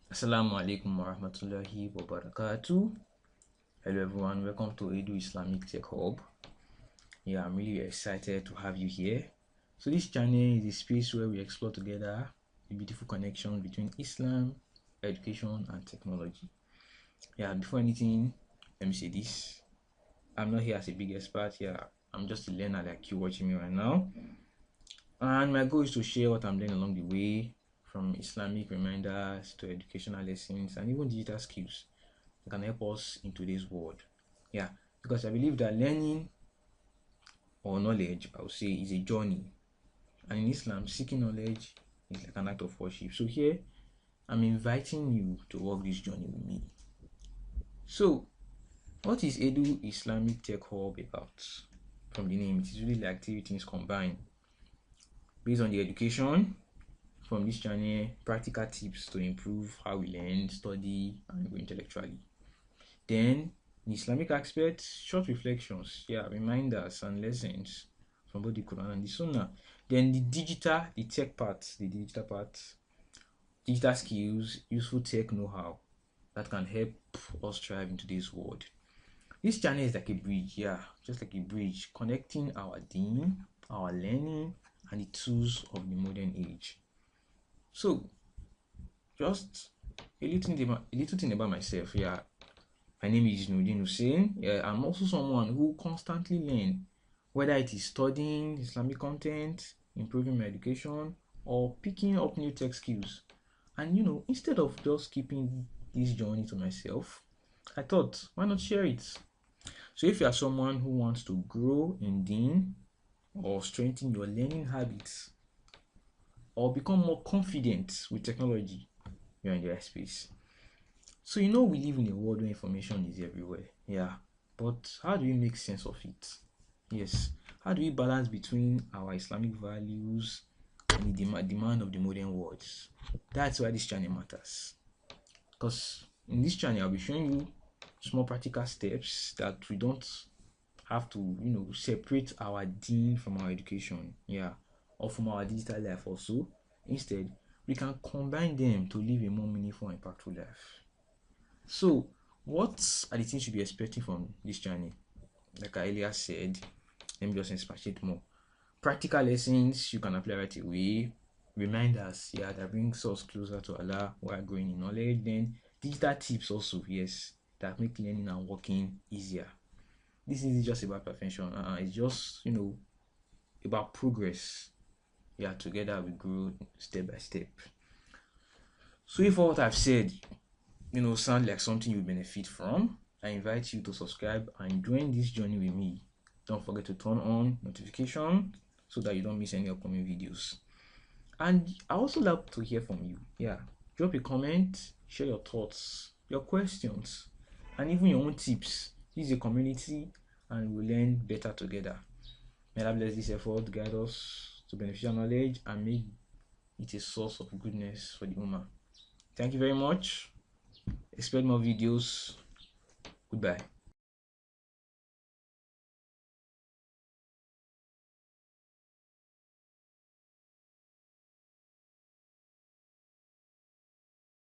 Assalamu Alaikum wa rahmatullahi wa barakatuh. Hello everyone, welcome to EduIslamic Tech Hub. Yeah, I'm really excited to have you here. So this channel is a space where we explore together the beautiful connection between Islam, education and technology. Yeah, before anything, let me say this. I'm not here as a big expert. Yeah, I'm just a learner like you watching me right now. And my goal is to share what I'm learning along the way, from Islamic reminders to educational lessons and even digital skills that can help us in today's world. Yeah, because I believe that learning or knowledge, I would say, is a journey. And in Islam, seeking knowledge is like an act of worship. So here, I'm inviting you to walk this journey with me. So, what is EduIslamic Tech Hub about? From the name, it is really like three things combined. Based on the education, from this channel, practical tips to improve how we learn, study, and grow intellectually. Then, in Islamic aspect, short reflections, reminders and lessons from both the Qur'an and the Sunnah. Then the digital part, digital skills, useful tech know-how that can help us thrive in today's world. This channel is like a bridge, just like a bridge connecting our deen, our learning, and the tools of the modern age. So, just a little thing about myself. My name is Nudin Hussein. I'm also someone who constantly learn, whether it is studying Islamic content, improving my education, or picking up new tech skills. And instead of just keeping this journey to myself, I thought, why not share it? So if you are someone who wants to grow in deen or strengthen your learning habits or become more confident with technology, you're in the right space. So we live in a world where information is everywhere. But how do we make sense of it? Yes. How do we balance between our Islamic values and the demand of the modern world? That's why this channel matters. Because in this channel, I'll be showing you small practical steps that we don't have to, separate our deen from our education. Or from our digital life also. Instead, we can combine them to live a more meaningful and impactful life. So, what are the things you be expecting from this channel? Like I earlier said, let me just expatiate more. Practical lessons you can apply right away. Reminders, that brings us closer to Allah while growing in knowledge. Then digital tips also, yes, that make learning and working easier. This isn't just about perfection. It's just about progress. Together we grow step by step. So if what I've said sound like something you benefit from, I invite you to subscribe and join this journey with me. Don't forget to turn on notification so that you don't miss any upcoming videos. And I also love to hear from you. Drop a comment, share your thoughts, your questions, and even your own tips. This is a community and we'll learn better together. May Allah bless this effort, guide us to beneficial knowledge, and make it a source of goodness for the Ummah. Thank you very much. Expect more videos. Goodbye.